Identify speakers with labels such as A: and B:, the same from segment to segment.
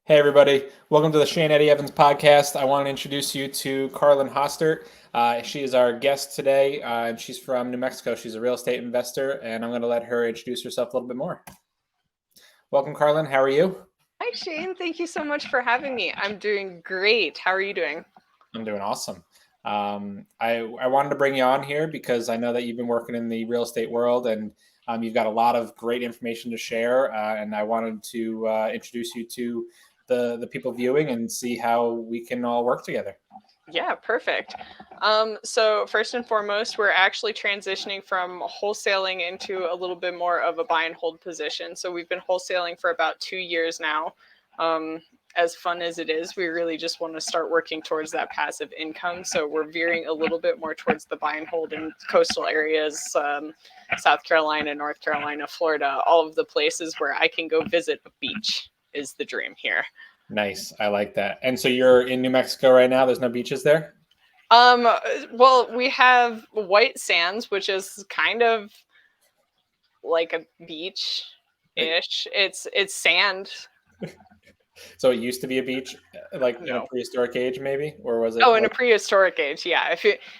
A: Hey, everybody. Welcome to the Shane Eddie Evans podcast. I want to introduce you to Carlin Hostert. She is our guest today, and she's from New Mexico. She's a real estate investor, and I'm going to let her introduce herself a little bit more. Welcome, Carlin. How are you?
B: Hi, Shane. Thank you so much for having me. I'm doing great. How are you doing?
A: I'm doing awesome. I wanted to bring you on here because I know that you've been working in the real estate world, and you've got a lot of great information to share, and I wanted to introduce you to the people viewing and see how we can all work together.
B: Yeah, perfect. So first and foremost, we're actually transitioning from wholesaling into a little bit more of a buy and hold position. So we've been wholesaling for about 2 years now. As fun as it is, we really just want to start working towards that passive income. So we're veering a little bit more towards the buy and hold in coastal areas, South Carolina, North Carolina, Florida, all of the places where I can go visit a beach is the dream here.
A: Nice. I like that. And so you're in New Mexico right now. There's no beaches there?
B: Well, we have White Sands, which is kind of like a beach-ish. It's sand.
A: So it used to be a beach, like in a
B: No.
A: prehistoric age, maybe? Or was it
B: Oh, in a
A: like,
B: prehistoric age, yeah.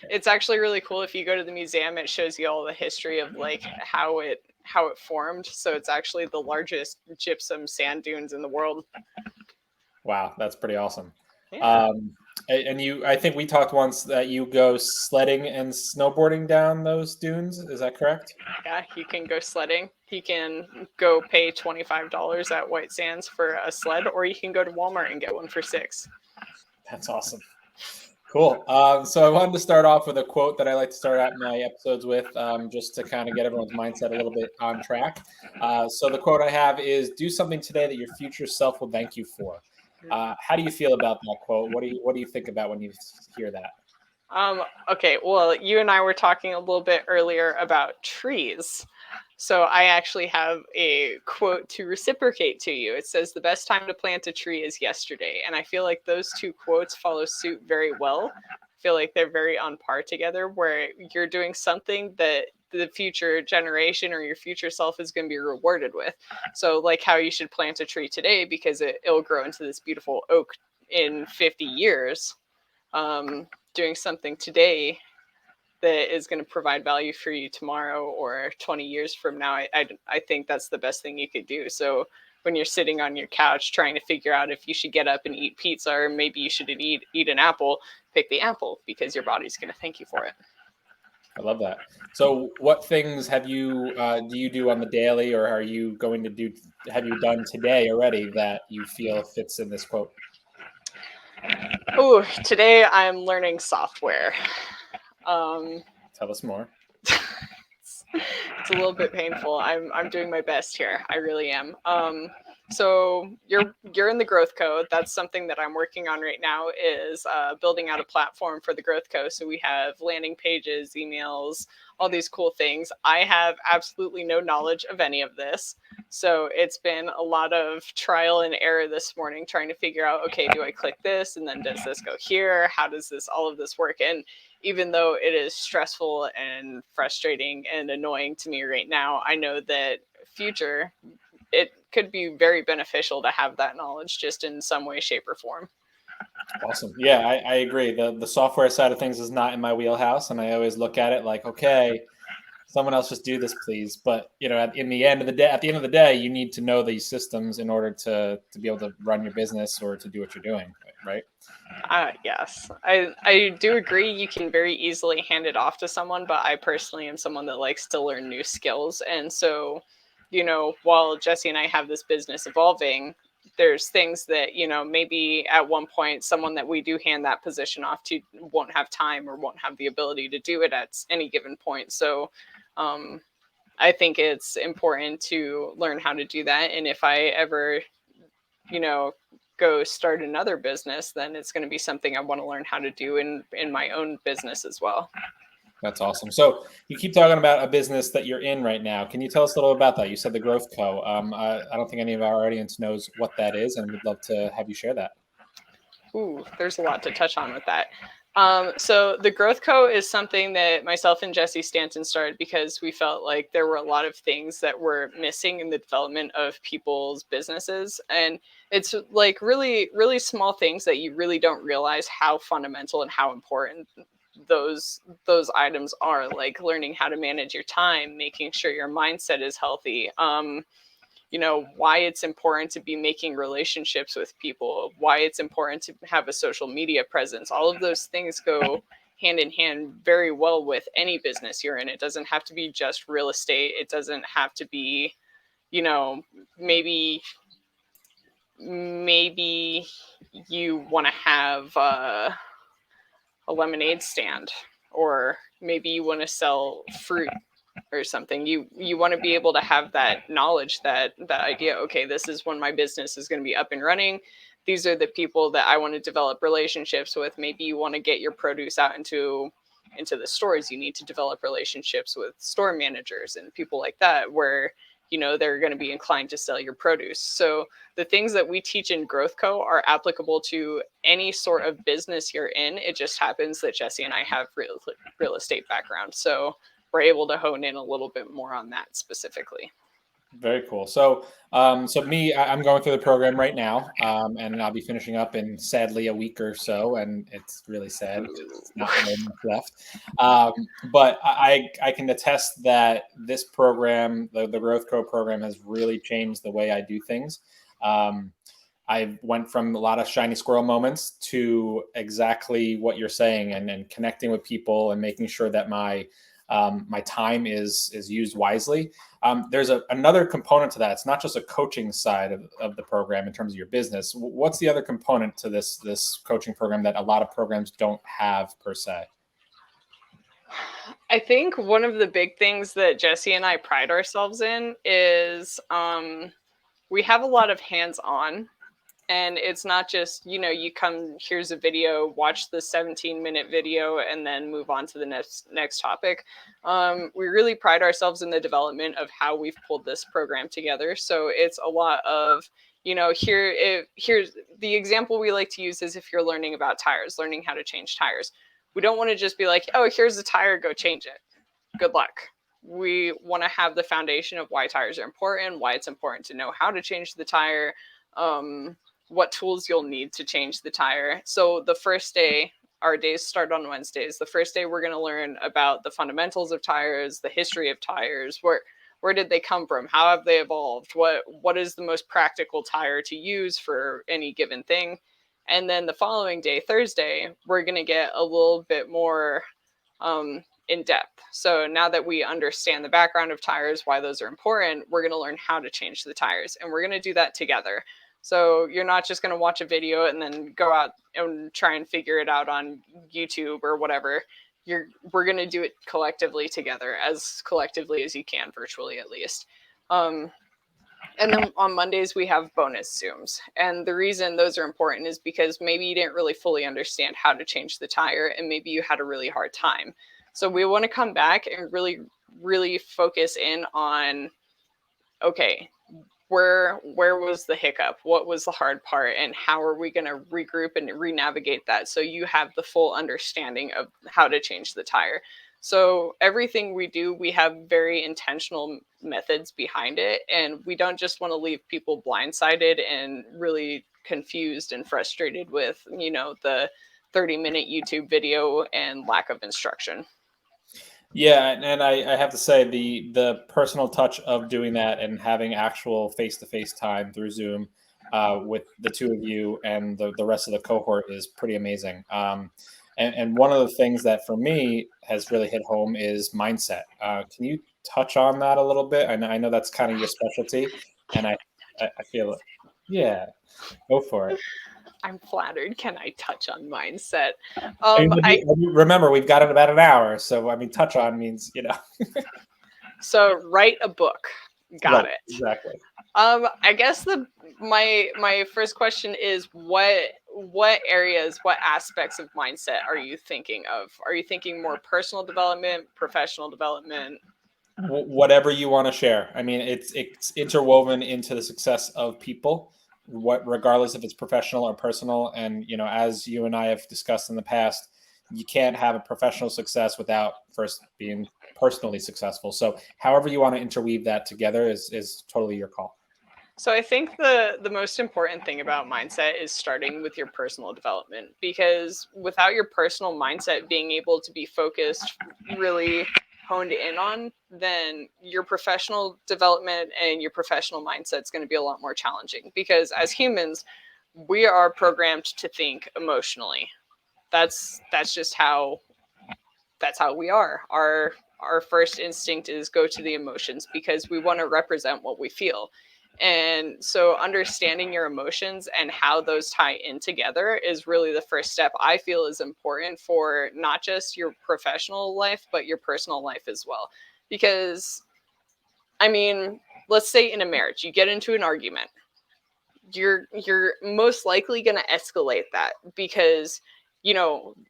B: It's actually really cool. If you go to the museum, it shows you all the history of like how it formed. So it's actually the largest gypsum sand dunes in the world.
A: wow, that's pretty awesome.
B: Yeah.
A: Um, and I think we talked once that you go sledding and snowboarding down those dunes. Is that correct?
B: Yeah, you can go sledding. You can go pay $25 at White Sands for a sled, or you can go to Walmart and get one for $6.
A: That's awesome. Cool. So I wanted to start off with a quote that I like to start out my episodes with, just to kind of get everyone's mindset a little bit on track. So the quote I have is, "Do something today that your future self will thank you for." How do you feel about that quote? What do you think about when you hear that?
B: Okay, well, you and I were talking a little bit earlier about trees. So I actually have a quote to reciprocate to you. It says, "The best time to plant a tree is yesterday." And I feel like those two quotes follow suit very well. I feel like they're very on par together, where you're doing something that the future generation or your future self is going to be rewarded with. So, like how you should plant a tree today because it'll grow into this beautiful oak in 50 years. Doing something today that is going to provide value for you tomorrow or 20 years from now, I think that's the best thing you could do. So when you're sitting on your couch trying to figure out if you should get up and eat pizza or maybe you should eat an apple, pick the apple because your body's going to thank you for it.
A: I love that. So what things have you do you do on the daily, or are you going to do? Have you done today already that you feel fits in this quote?
B: Oh, today I'm learning software. Um,
A: Tell us more.
B: it's a little bit painful. I'm doing my best here. I really am. So you're in the growth code. That's something that I'm working on right now. Is building out a platform for the growth code. So we have landing pages, emails, all these cool things. I have absolutely no knowledge of any of this. So it's been a lot of trial and error this morning, trying to figure out, okay, do I click this and then does this go here? How does all of this work? And even though it is stressful and frustrating and annoying to me right now, I know that future it could be very beneficial to have that knowledge just in some way, shape, or form.
A: Awesome. Yeah, I agree. The software side of things is not in my wheelhouse, and I always look at it like, okay, someone else just do this, please. But in the end of the day, you need to know these systems in order to be able to run your business or to do what you're doing, right?
B: Yes, I do agree. You can very easily hand it off to someone, but I personally am someone that likes to learn new skills. And so, while Jesse and I have this business evolving, there's things that, maybe at one point someone that we do hand that position off to won't have time or won't have the ability to do it at any given point. So, I think it's important to learn how to do that. And if I ever, you know, go start another business, then it's going to be something I want to learn how to do in my own business as well.
A: That's awesome. So you keep talking about a business that you're in right now. Can you tell us a little about that? You said the Growth Co. I don't think any of our audience knows what that is, and we'd love to have you share that.
B: Ooh, there's a lot to touch on with that. So the Growth Co is something that myself and Jesse Stanton started because we felt like there were a lot of things that were missing in the development of people's businesses. And it's like really, really small things that you really don't realize how fundamental and how important those items are, like learning how to manage your time, making sure your mindset is healthy, why it's important to be making relationships with people, why it's important to have a social media presence. All of those things go hand in hand very well with any business you're in. It doesn't have to be just real estate. It doesn't have to be, maybe you want to have a lemonade stand, or maybe you want to sell fruit or something. You want to be able to have that knowledge, that idea, okay, this is when my business is going to be up and running. These are the people that I want to develop relationships with. Maybe you want to get your produce out into the stores. You need to develop relationships with store managers and people like that, where they're going to be inclined to sell your produce. So the things that we teach in Growth Co are applicable to any sort of business you're in. It just happens that Jesse and I have real estate background, so we're able to hone in a little bit more on that specifically.
A: Very cool. So, I'm going through the program right now, and I'll be finishing up in sadly a week or so, and it's really sad because it's not very much left. But I can attest that this program, the Growth Co program, has really changed the way I do things. I went from a lot of shiny squirrel moments to exactly what you're saying, and connecting with people and making sure that my time is used wisely. There's another component to that. It's not just a coaching side of the program in terms of your business. What's the other component to this coaching program that a lot of programs don't have per se?
B: I think one of the big things that Jesse and I pride ourselves in is we have a lot of hands-on. And it's not just, you come, here's a video, watch the 17-minute video, and then move on to the next topic. We really pride ourselves in the development of how we've pulled this program together. So it's a lot of, here's the example we like to use is if you're learning about tires, learning how to change tires. We don't want to just be like, oh, here's a tire, go change it. Good luck. We want to have the foundation of why tires are important, why it's important to know how to change the tire, what tools you'll need to change the tire. So the first day, our days start on Wednesdays. The first day, we're going to learn about the fundamentals of tires, the history of tires, where did they come from, how have they evolved, what is the most practical tire to use for any given thing. And then the following day, Thursday, we're going to get a little bit more in depth. So now that we understand the background of tires, why those are important, we're going to learn how to change the tires, and we're going to do that together. So you're not just going to watch a video and then go out and try and figure it out on YouTube or whatever. We're going to do it collectively together, as collectively as you can, virtually at least. And then on Mondays, we have bonus Zooms. And the reason those are important is because maybe you didn't really fully understand how to change the tire, and maybe you had a really hard time. So we want to come back and really, really focus in on, okay, where was the hiccup, what was the hard part, and how are we going to regroup and re-navigate that so you have the full understanding of how to change the tire. So everything we do, we have very intentional methods behind it, and we don't just want to leave people blindsided and really confused and frustrated with the 30-minute YouTube video and lack of instruction.
A: Yeah, and I have to say the personal touch of doing that and having actual face-to-face time through Zoom with the two of you and the rest of the cohort is pretty amazing. And one of the things that for me has really hit home is mindset. Can you touch on that a little bit? I know that's kind of your specialty, and I feel it. Yeah, go for it.
B: I'm flattered. Can I touch on mindset?
A: Remember, we've got it about an hour, so I mean, touch on means.
B: So write a book. Got
A: Right,
B: it.
A: exactly.
B: I guess my first question is what areas, what aspects of mindset are you thinking of? Are you thinking more personal development, professional development?
A: Whatever you want to share. I mean, it's interwoven into the success of people, regardless if it's professional or personal. And as you and I have discussed in the past, you can't have a professional success without first being personally successful. So however you want to interweave that together is totally your call.
B: So I think the most important thing about mindset is starting with your personal development, because without your personal mindset being able to be focused, really honed in on, then your professional development and your professional mindset is going to be a lot more challenging, because as humans, we are programmed to think emotionally. That's just how we are. Our first instinct is go to the emotions because we want to represent what we feel. And so understanding your emotions and how those tie in together is really the first step I feel is important for not just your professional life, but your personal life as well. Because, I mean, let's say in a marriage, you get into an argument, you're most likely going to escalate that because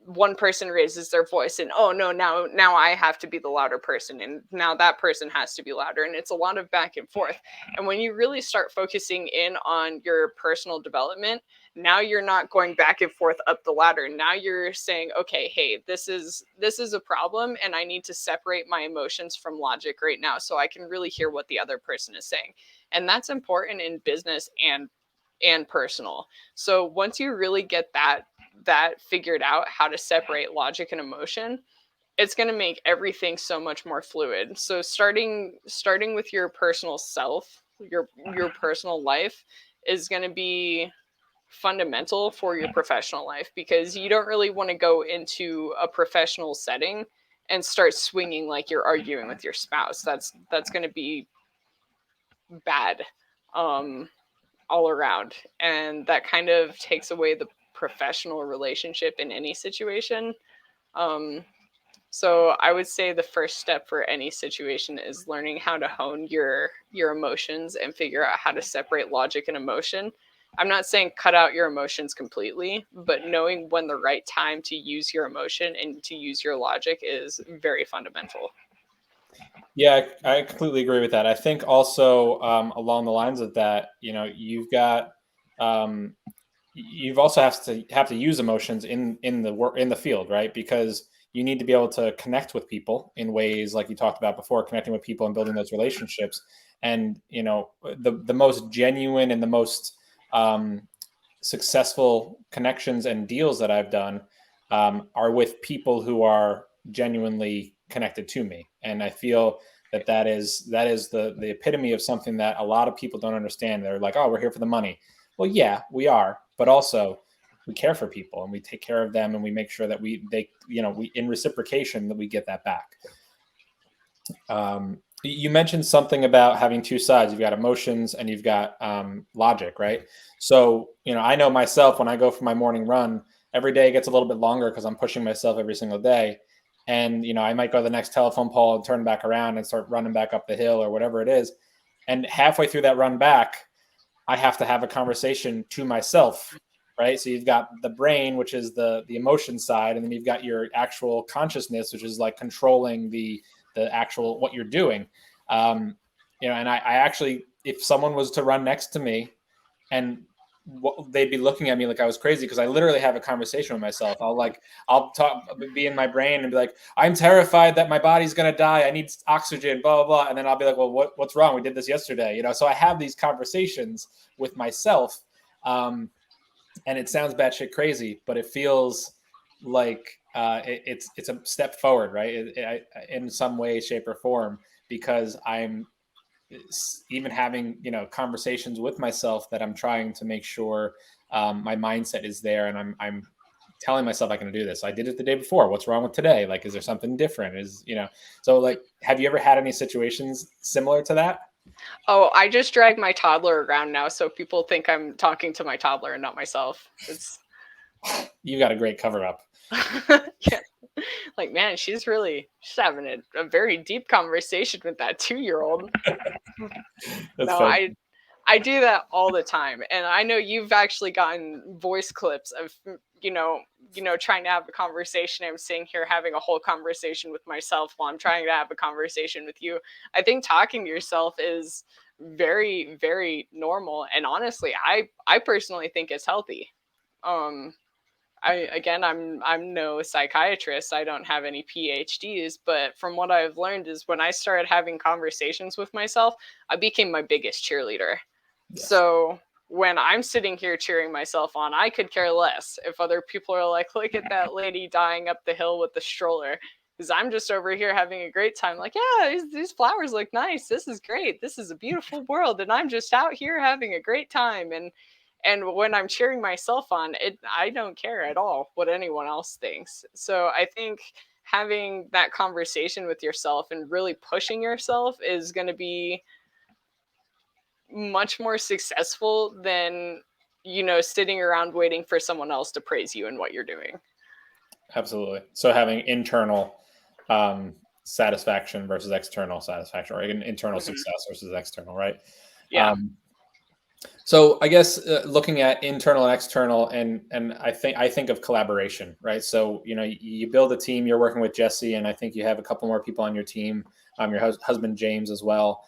B: one person raises their voice and, oh no, now I have to be the louder person, and now that person has to be louder, and it's a lot of back and forth. And when you really start focusing in on your personal development, now you're not going back and forth up the ladder. Now you're saying, okay, hey, this is a problem, and I need to separate my emotions from logic right now so I can really hear what the other person is saying. And that's important in business and personal. So once you really get that figured out, how to separate logic and emotion, it's going to make everything so much more fluid. So starting with your personal self, your personal life is going to be fundamental for your professional life, because you don't really want to go into a professional setting and start swinging like you're arguing with your spouse. That's going to be bad. All around. And that kind of takes away the professional relationship in any situation. Um, so I would say the first step for any situation is learning how to hone your emotions and figure out how to separate logic and emotion. I'm not saying cut out your emotions completely, but knowing when the right time to use your emotion and to use your logic is very fundamental.
A: Yeah, I completely agree with that. I think also along the lines of that, um, you've also have to use emotions in the work in the field, right? Because you need to be able to connect with people in ways like you talked about before, connecting with people and building those relationships. And the most genuine and the most um, successful connections and deals that I've done are with people who are genuinely connected to me, and I feel that is the epitome of something that a lot of people don't understand. They're like, "Oh, we're here for the money." Well, yeah, we are, but also we care for people and we take care of them and we make sure that we in reciprocation that we get that back. You mentioned something about having two sides. You've got emotions and you've got logic, right? So, I know myself when I go for my morning run, every day gets a little bit longer because I'm pushing myself every single day. And, I might go to the next telephone pole and turn back around and start running back up the hill or whatever it is. And halfway through that run back, I have to have a conversation to myself, right? So you've got the brain, which is the emotion side, and then you've got your actual consciousness, which is like controlling the actual what you're doing. And I actually, if someone was to run next to me, and they'd be looking at me like I was crazy because I literally have a conversation with myself. I'll talk, be in my brain and be like, I'm terrified that my body's gonna die. I need oxygen, blah blah blah. And then I'll be like, well, what's wrong? We did this yesterday, So I have these conversations with myself, and it sounds batshit crazy, but it feels like it's a step forward, right? In some way, shape, or form, because I'm even having conversations with myself that I'm trying to make sure my mindset is there, and I'm telling myself I can do this. I did it the day before. What's wrong with today? Like, is there something different? So like, have you ever had any situations similar to that?
B: Oh, I just drag my toddler around now so people think I'm talking to my toddler and not myself. It's
A: You got a great cover up.
B: yeah. Like, man, she's having a very deep conversation with that 2-year-old.
A: That's
B: No,
A: funny.
B: I do that all the time, and I know you've actually gotten voice clips of trying to have a conversation. I'm sitting here having a whole conversation with myself while I'm trying to have a conversation with you. I think talking to yourself is very, very normal, and honestly, I personally think it's healthy. Um, I'm no psychiatrist. I don't have any PhDs, but from what I've learned is when I started having conversations with myself, I became my biggest cheerleader.
A: Yes.
B: So when I'm sitting here cheering myself on, I could care less if other people are like, look at that lady dying up the hill with the stroller. Because I'm just over here having a great time. Like, yeah, these flowers look nice. This is great. This is a beautiful world. And I'm just out here having a great time. And when I'm cheering myself on, I don't care at all what anyone else thinks. So I think having that conversation with yourself and really pushing yourself is going to be much more successful than sitting around waiting for someone else to praise you and what you're doing.
A: Absolutely. So having internal satisfaction versus external satisfaction, or internal
B: Mm-hmm.
A: success versus external, right?
B: Yeah.
A: So I guess looking at internal and external, and I think of collaboration, right? So you build a team. You're working with Jesse, and I think you have a couple more people on your team. Your husband James as well.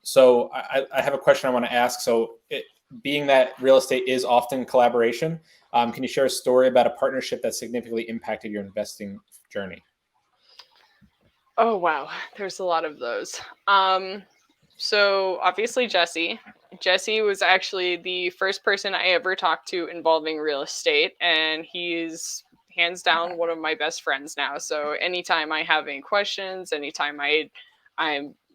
A: So I have a question I want to ask. So being that real estate is often collaboration, can you share a story about a partnership that significantly impacted your investing journey?
B: Oh wow, there's a lot of those. So obviously Jesse. Jesse was actually the first person I ever talked to involving real estate, and he's hands down one of my best friends now. So anytime I have any questions, anytime I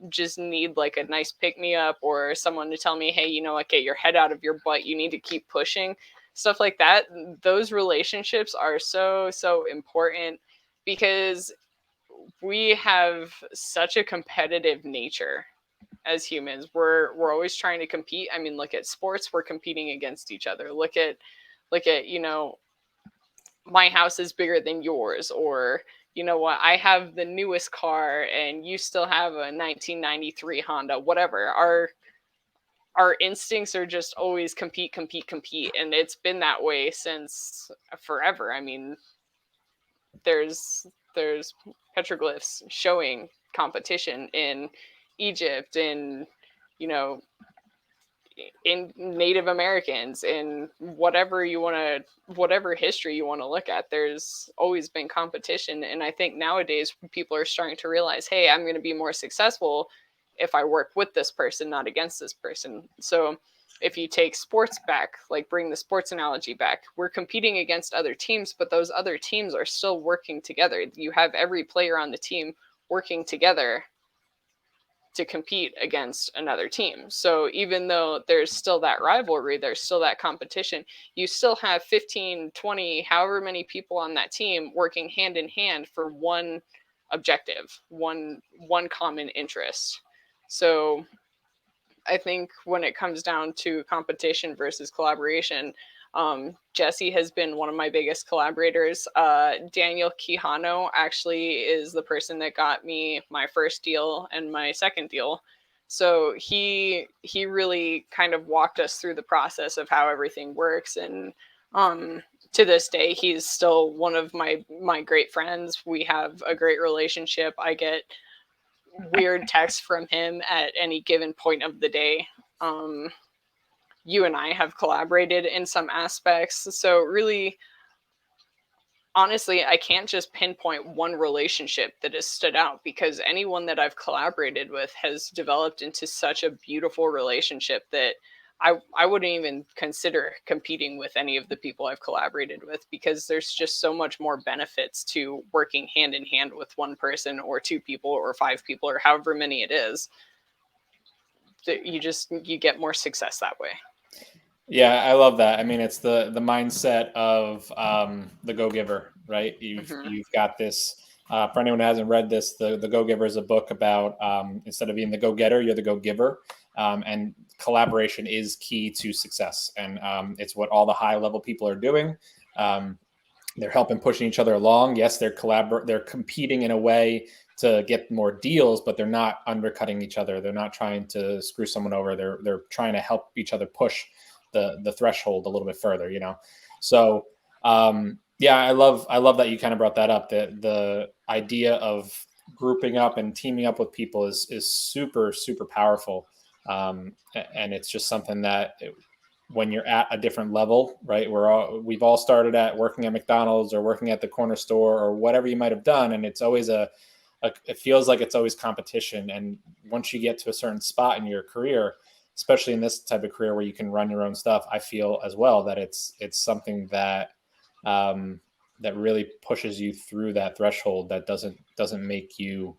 B: just need like a nice pick me up or someone to tell me, hey, you know what, get your head out of your butt. You need to keep pushing. Stuff like that. Those relationships are so important because we have such a competitive nature as humans. We're always trying to compete. I mean, look at sports, we're competing against each other. Look at my house is bigger than yours, or you know what, I have the newest car and you still have a 1993 Honda, whatever. Our instincts are just always compete, compete, compete, and it's been that way since forever. I mean, there's petroglyphs showing competition in Egypt, in you know in Native Americans, in whatever history you want to look at. There's always been competition, and I think nowadays people are starting to realize, hey, I'm going to be more successful if I work with this person, not against this person. So if you take sports back, like bring the sports analogy back, we're competing against other teams, but those other teams are still working together. You have every player on the team working together to compete against another team. So even though there's still that rivalry, there's still that competition, you still have 15, 20, however many people on that team working hand in hand for one objective, one common interest. So I think when it comes down to competition versus collaboration, Jesse has been one of my biggest collaborators. Daniel Quijano actually is the person that got me my first deal and my second deal. So he really kind of walked us through the process of how everything works, and to this day he's still one of my great friends. We have a great relationship. I get weird texts from him at any given point of the day. Um, you and I have collaborated in some aspects. So, really, honestly, I can't just pinpoint one relationship that has stood out, because anyone that I've collaborated with has developed into such a beautiful relationship that I wouldn't even consider competing with any of the people I've collaborated with, because there's just so much more benefits to working hand in hand with one person or two people or five people or however many it is, that you get more success that way.
A: Yeah, I love that. I mean, it's the mindset of the go giver, right?
B: Hmm.
A: You've got this. For anyone who hasn't read this, the Go Giver is a book about instead of being the go getter, you're the go giver, and collaboration is key to success, and it's what all the high level people are doing. Um, they're helping pushing each other along. Yes, they're competing in a way to get more deals, but they're not undercutting each other. They're not trying to screw someone over. They're trying to help each other push the threshold a little bit further, So yeah, I love that you kind of brought that up. The idea of grouping up and teaming up with people is super, super powerful. And it's just something that when you're at a different level, right? We've all started at working at McDonald's or working at the corner store or whatever you might have done, and it's always it feels like it's always competition. And once you get to a certain spot in your career, especially in this type of career where you can run your own stuff, I feel as well that it's something that that really pushes you through that threshold, that doesn't make you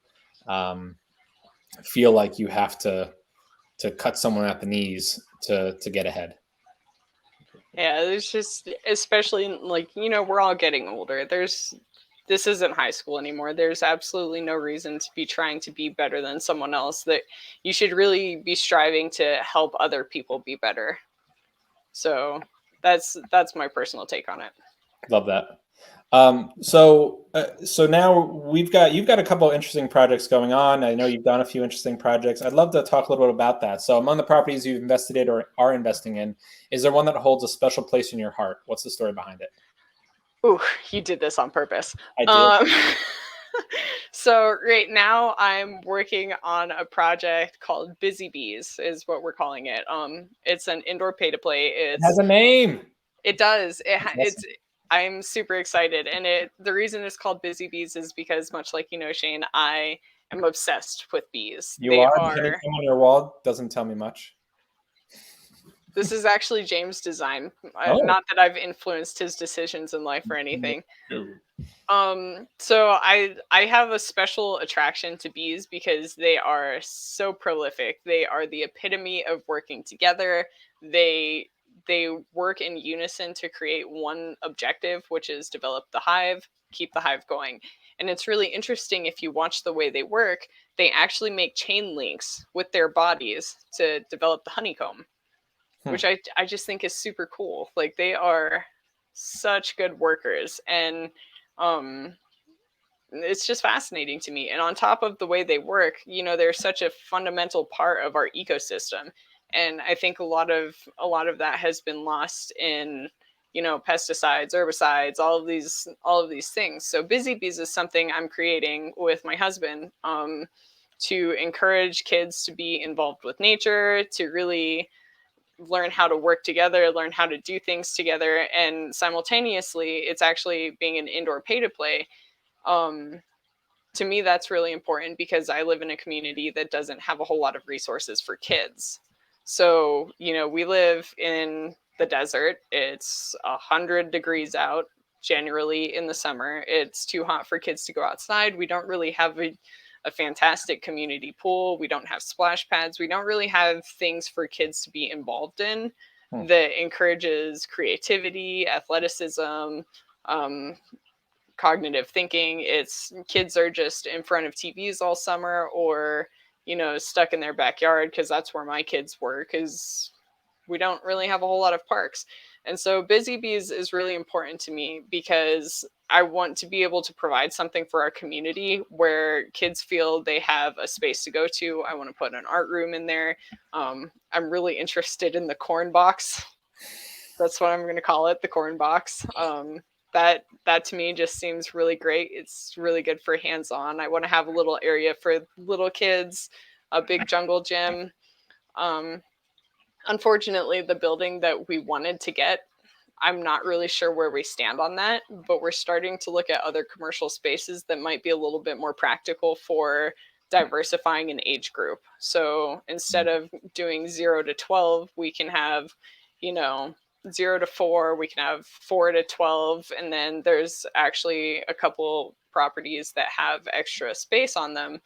A: feel like you have to cut someone at the knees to get ahead.
B: Yeah, there's just, especially like, we're all getting older. This isn't high school anymore. There's absolutely no reason to be trying to be better than someone else. That you should really be striving to help other people be better. So that's my personal take on it.
A: Love that. So now you've got a couple of interesting projects going on. I know you've done a few interesting projects. I'd love to talk a little bit about that. So among the properties you've invested in or are investing in, is there one that holds a special place in your heart? What's the story behind it?
B: Ooh, you did this on purpose.
A: I did.
B: So right now I'm working on a project called Busy Bees, is what we're calling it. It's an indoor pay to play.
A: It has a name.
B: It does.
A: Awesome.
B: I'm super excited, and the reason it's called Busy Bees is because, much like Shane, I am obsessed with bees.
A: You are. The anything on your wall doesn't tell me much.
B: This is actually James' design.
A: Oh.
B: Not that I've influenced his decisions in life or anything. So I have a special attraction to bees because they are so prolific. They are the epitome of working together. They work in unison to create one objective, which is develop the hive, keep the hive going. And it's really interesting, if you watch the way they work, they actually make chain links with their bodies to develop the honeycomb, which I just think is super cool. Like, they are such good workers, and it's just fascinating to me. And on top of the way they work, they're such a fundamental part of our ecosystem. And I think a lot of that has been lost in, pesticides, herbicides, all of these things. So Busy Bees is something I'm creating with my husband, to encourage kids to be involved with nature, to really learn how to work together, learn how to do things together. And simultaneously, it's actually being an indoor pay to play. To me, that's really important because I live in a community that doesn't have a whole lot of resources for kids. So, we live in the desert. It's 100 degrees out generally in the summer. It's too hot for kids to go outside. We don't really have a fantastic community pool. We don't have splash pads. We don't really have things for kids to be involved in that encourages creativity, athleticism, cognitive thinking. It's kids are just in front of TVs all summer, or stuck in their backyard, because that's where my kids were, because we don't really have a whole lot of parks. And so Busy Bees is really important to me because I want to be able to provide something for our community where kids feel they have a space to go to. I want to put an art room in there. I'm really interested in the corn box. That's what I'm going to call it, the corn box. That to me just seems really great. It's really good for hands-on. I want to have a little area for little kids, a big jungle gym. Unfortunately, the building that we wanted to get, I'm not really sure where we stand on that, but we're starting to look at other commercial spaces that might be a little bit more practical for diversifying an age group. So instead of doing 0 to 12, we can have, 0 to 4, we can have 4 to 12. And then there's actually a couple properties that have extra space on them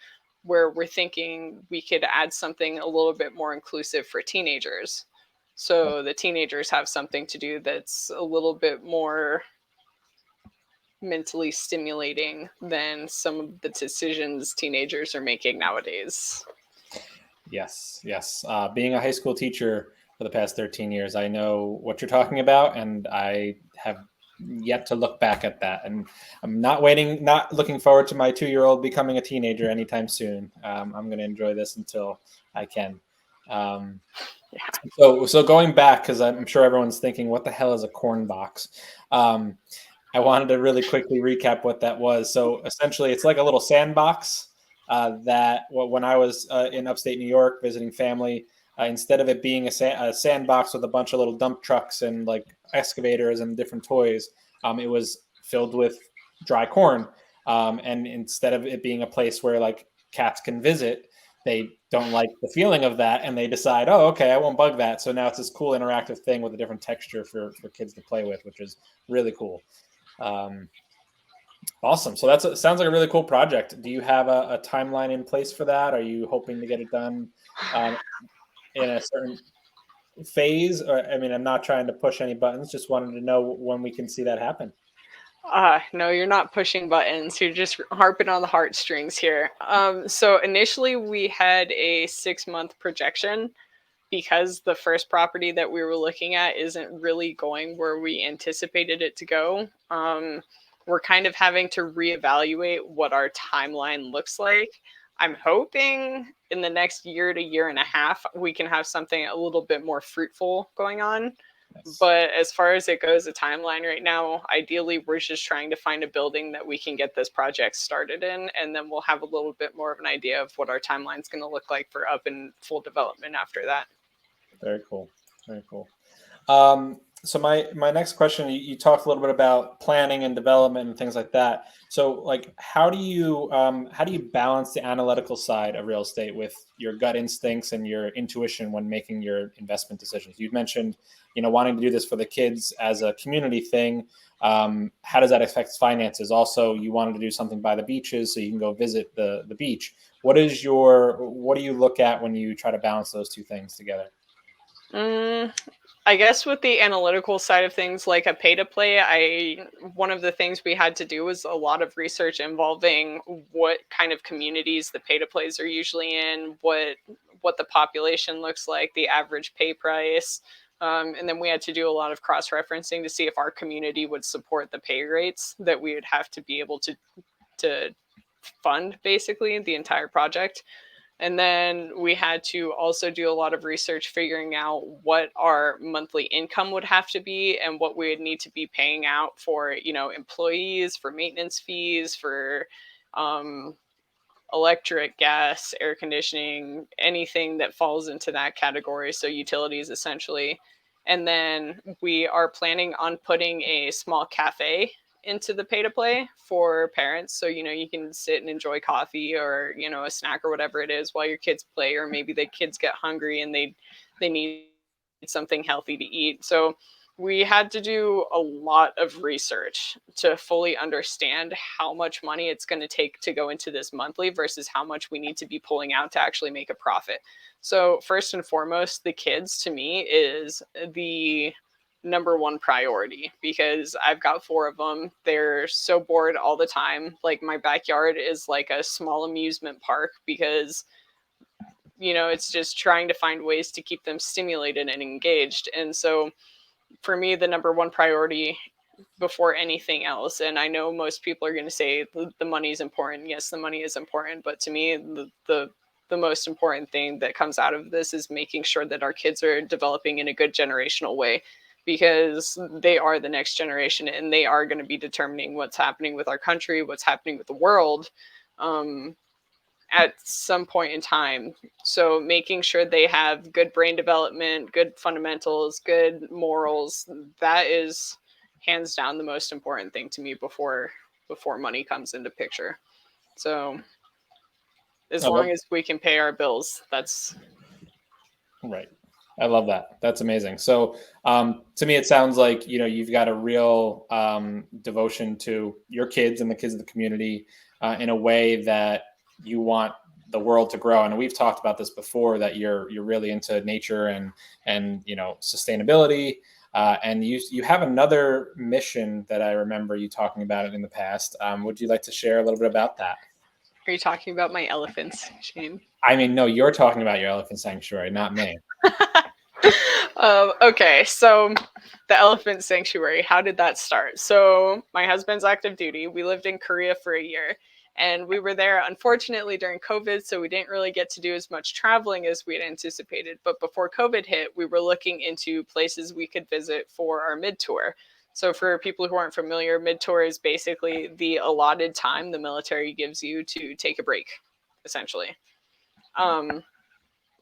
B: where we're thinking we could add something a little bit more inclusive for teenagers. So the teenagers have something to do that's a little bit more mentally stimulating than some of the decisions teenagers are making nowadays.
A: Yes. Being a high school teacher for the past 13 years, I know what you're talking about, and I have yet to look back at that. And I'm not looking forward to my 2-year-old becoming a teenager anytime soon. I'm going to enjoy this until I can. So going back, because I'm sure everyone's thinking, what the hell is a corn box? I wanted to really quickly recap what that was. So essentially, it's like a little sandbox that when I was in upstate New York visiting family, instead of it being a sandbox with a bunch of little dump trucks and like excavators and different toys, it was filled with dry corn. And instead of it being a place where like cats can visit, they don't like the feeling of that, and they decide, oh, okay, I won't bug that. So now it's this cool interactive thing with a different texture for kids to play with, which is really cool. Um, awesome. So sounds like a really cool project. Do you have a timeline in place for that? Are you hoping to get it done um, in a certain phase? Or I mean, I'm not trying to push any buttons. Just wanted to know when we can see that happen.
B: No, you're not pushing buttons. You're just harping on the heartstrings here. So initially we had a 6-month projection because the first property that we were looking at isn't really going where we anticipated it to go. We're kind of having to reevaluate what our timeline looks like. I'm hoping in the next year to year and a half, we can have something a little bit more fruitful going on.
A: Nice.
B: But as far as it goes, the timeline right now, ideally, we're just trying to find a building that we can get this project started in, and then we'll have a little bit more of an idea of what our timeline is going to look like for up and full development after that.
A: Very cool. Very cool. So my next question, you talked a little bit about planning and development and things like that. So like, how do you balance the analytical side of real estate with your gut instincts and your intuition when making your investment decisions? You mentioned, wanting to do this for the kids as a community thing. How does that affect finances? Also, you wanted to do something by the beaches so you can go visit the beach. What do you look at when you try to balance those two things together?
B: I guess with the analytical side of things, like a pay to play, one of the things we had to do was a lot of research involving what kind of communities the pay to plays are usually in, what the population looks like, the average pay price, and then we had to do a lot of cross referencing to see if our community would support the pay rates that we would have to be able to fund basically the entire project. And then we had to also do a lot of research figuring out what our monthly income would have to be and what we would need to be paying out for, employees, for maintenance fees, for um, electric, gas, air conditioning, anything that falls into that category. So utilities essentially. And then we are planning on putting a small cafe into the pay to play for parents. So, you can sit and enjoy coffee or, a snack or whatever it is while your kids play, or maybe the kids get hungry and they need something healthy to eat. So we had to do a lot of research to fully understand how much money it's going to take to go into this monthly versus how much we need to be pulling out to actually make a profit. So first and foremost, the kids to me is the number one priority because I've got 4 of them. They're so bored all the time. Like my backyard is like a small amusement park because it's just trying to find ways to keep them stimulated and engaged. And so for me, the number one priority before anything else, and I know most people are going to say the money is important. Yes, the money is important, but to me, the most important thing that comes out of this is making sure that our kids are developing in a good generational way, because they are the next generation and they are going to be determining what's happening with our country, what's happening with the world, at some point in time. So making sure they have good brain development, good fundamentals, good morals, that is hands down the most important thing to me before money comes into picture. So as long as we can pay our bills, that's
A: right. I love that. That's amazing. So to me, it sounds like, you've got a real devotion to your kids and the kids of the community in a way that you want the world to grow. And we've talked about this before, that you're really into nature and sustainability. And you have another mission that I remember you talking about it in the past. Would you like to share a little bit about that?
B: Are you talking about my elephants, Shane?
A: I mean, no, you're talking about your elephant sanctuary, not me.
B: Okay, so the elephant sanctuary, how did that start? So my husband's active duty. We lived in Korea for a year, and we were there unfortunately during COVID, so we didn't really get to do as much traveling as we had anticipated. But before COVID hit, we were looking into places we could visit for our mid-tour. So for people who aren't familiar, mid-tour is basically the allotted time the military gives you to take a break, essentially.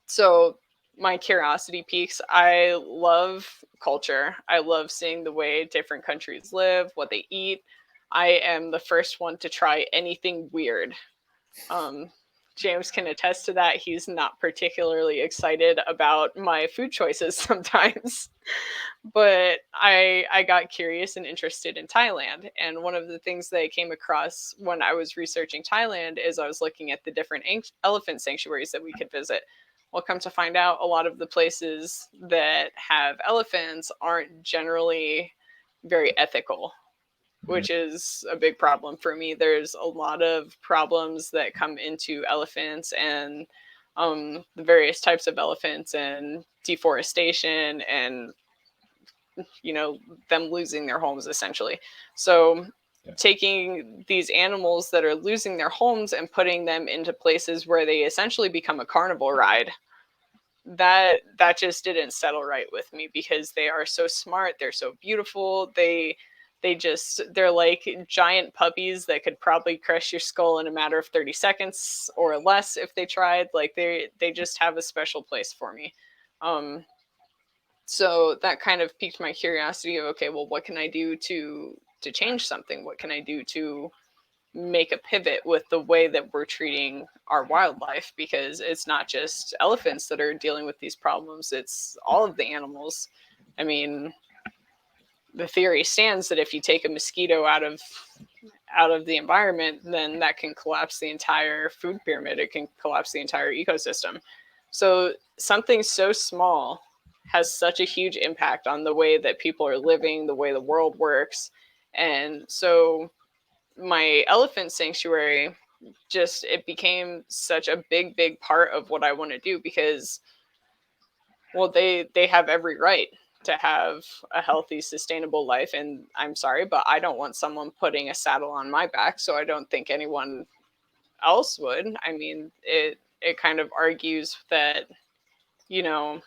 B: So my curiosity peaks. I love culture. I love seeing the way different countries live, what they eat. I am the first one to try anything weird. Um, James can attest to that. He's not particularly excited about my food choices sometimes. But I got curious and interested in Thailand. And one of the things that I came across when I was researching Thailand is I was looking at the different elephant sanctuaries that we could visit. Well, come to find out, a lot of the places that have elephants aren't generally very ethical, which is a big problem for me. There's a lot of problems that come into elephants and the various types of elephants and deforestation and them losing their homes essentially. So taking these animals that are losing their homes and putting them into places where they essentially become a carnival ride, that just didn't settle right with me, because they are so smart, they're so beautiful, they're like giant puppies that could probably crush your skull in a matter of 30 seconds or less if they tried. Like they just have a special place for me. So that kind of piqued my curiosity of, okay, well, what can I do to change something? What can I do to make a pivot with the way that we're treating our wildlife? Because it's not just elephants that are dealing with these problems, it's all of the animals. I mean, the theory stands that if you take a mosquito out of the environment, then that can collapse the entire food pyramid. It can collapse the entire ecosystem. So something so small has such a huge impact on the way that people are living, the way the world works. And so my elephant sanctuary, just it became such a big part of what I want to do, because well, they have every right to have a healthy, sustainable life. And I'm sorry, but I don't want someone putting a saddle on my back, so I don't think anyone else would. I mean, it kind of argues that, well,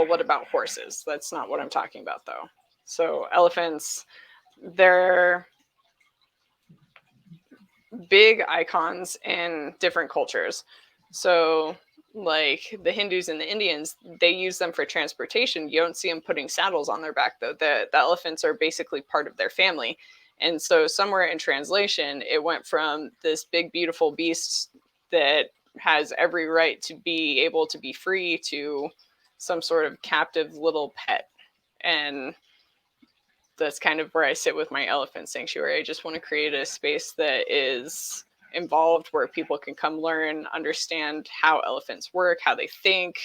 B: what about horses? That's not what I'm talking about, though. So elephants, they're big icons in different cultures. So like the Hindus and the Indians, they use them for transportation. You don't see them putting saddles on their back, though. The elephants are basically part of their family. And so somewhere in translation, it went from this big, beautiful beast that has every right to be able to be free to some sort of captive little pet. And that's kind of where I sit with my elephant sanctuary. I just want to create a space that is involved, where people can come learn, understand how elephants work, how they think,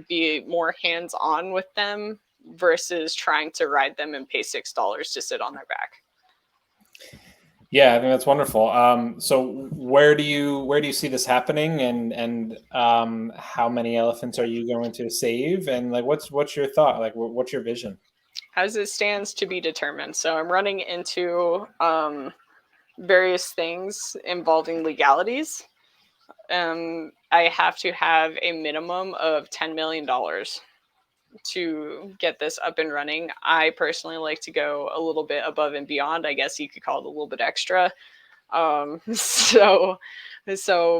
B: be more hands-on with them versus trying to ride them and pay $6 to sit on their back.
A: Yeah, I think that's wonderful. So where do you see this happening, and how many elephants are you going to save, and like what's your thought? Like what's your vision?
B: As it stands, to be determined. So I'm running into various things involving legalities. I have to have a minimum of $10 million to get this up and running. I personally like to go a little bit above and beyond. I guess you could call it a little bit extra. So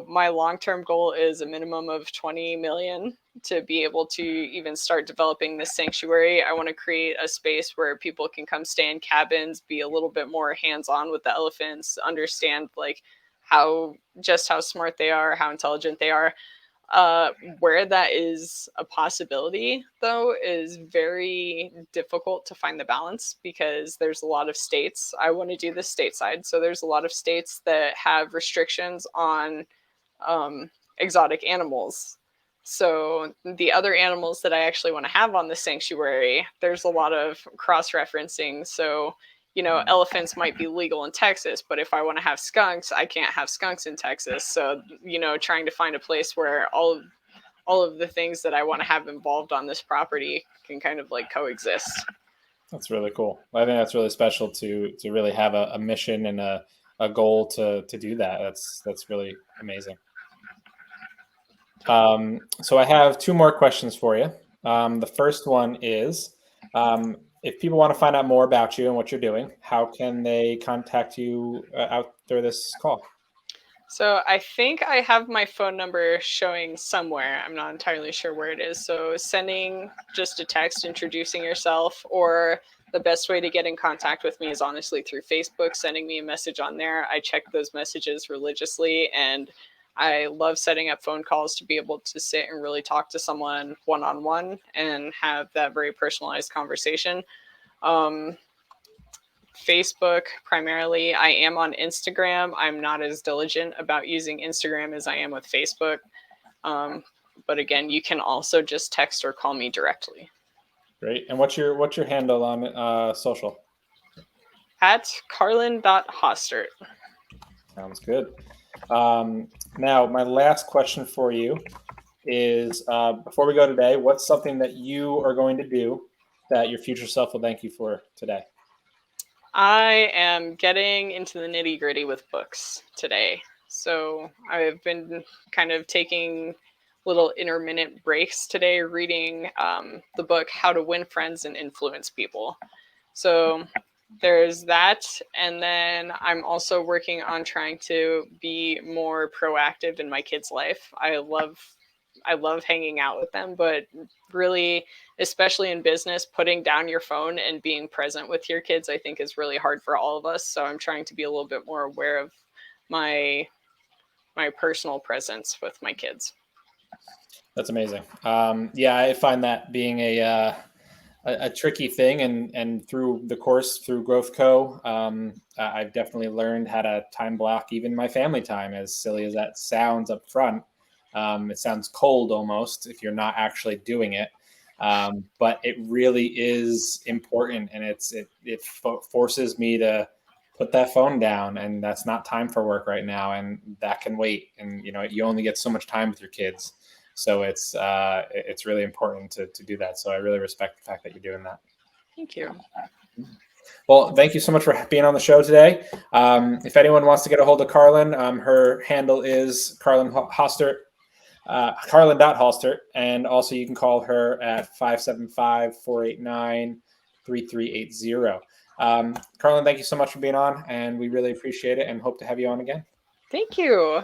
B: my long-term goal is a minimum of 20 million to be able to even start developing this sanctuary. I want to create a space where people can come stay in cabins, be a little bit more hands-on with the elephants, understand like how smart they are, how intelligent they are. Where that is a possibility, though, is very difficult to find the balance, because there's a lot of states. I want to do this stateside. So there's a lot of states that have restrictions on exotic animals. So the other animals that I actually want to have on the sanctuary, there's a lot of cross-referencing. So elephants might be legal in Texas, but if I want to have skunks, I can't have skunks in Texas. So, trying to find a place where all of the things that I want to have involved on this property can kind of like coexist.
A: That's really cool. I think that's really special to really have a mission and a goal to do that. That's really amazing. So I have two more questions for you. The first one is, if people want to find out more about you and what you're doing, how can they contact you after this call?
B: So I think I have my phone number showing somewhere. I'm not entirely sure where it is. So sending just a text introducing yourself, or the best way to get in contact with me is honestly through Facebook, sending me a message on there. I check those messages religiously, and I love setting up phone calls to be able to sit and really talk to someone one on one and have that very personalized conversation. Um, Facebook primarily. I am on Instagram. I'm not as diligent about using Instagram as I am with Facebook. Um, but again, you can also just text or call me directly.
A: Great. And what's your handle on social?
B: At Carlin.Hostert.
A: Sounds good. Now, my last question for you is before we go today, what's something that you are going to do that your future self will thank you for today?
B: I am getting into the nitty gritty with books today. So I've been kind of taking little intermittent breaks today, reading the book How to Win Friends and Influence People. So there's that. And then I'm also working on trying to be more proactive in my kids' life. I love hanging out with them, but really, especially in business, putting down your phone and being present with your kids, I think is really hard for all of us. So I'm trying to be a little bit more aware of my my personal presence with my kids.
A: That's amazing. Yeah, I find that being a tricky thing, and through the course through Growth Co, I've definitely learned how to time block even my family time. As silly as that sounds up front, it sounds cold almost if you're not actually doing it. But it really is important, and it forces me to put that phone down, and that's not time for work right now, and that can wait. And you only get so much time with your kids, so it's really important to do that. So I really respect the fact that you're doing that.
B: Thank you.
A: Well, thank you so much for being on the show today. If anyone wants to get a hold of Carlin, her handle is Carlin Hostert, Carlin.Hostert. And also you can call her at 575-489-3380. Carlin, thank you so much for being on, and we really appreciate it and hope to have you on again.
B: Thank you.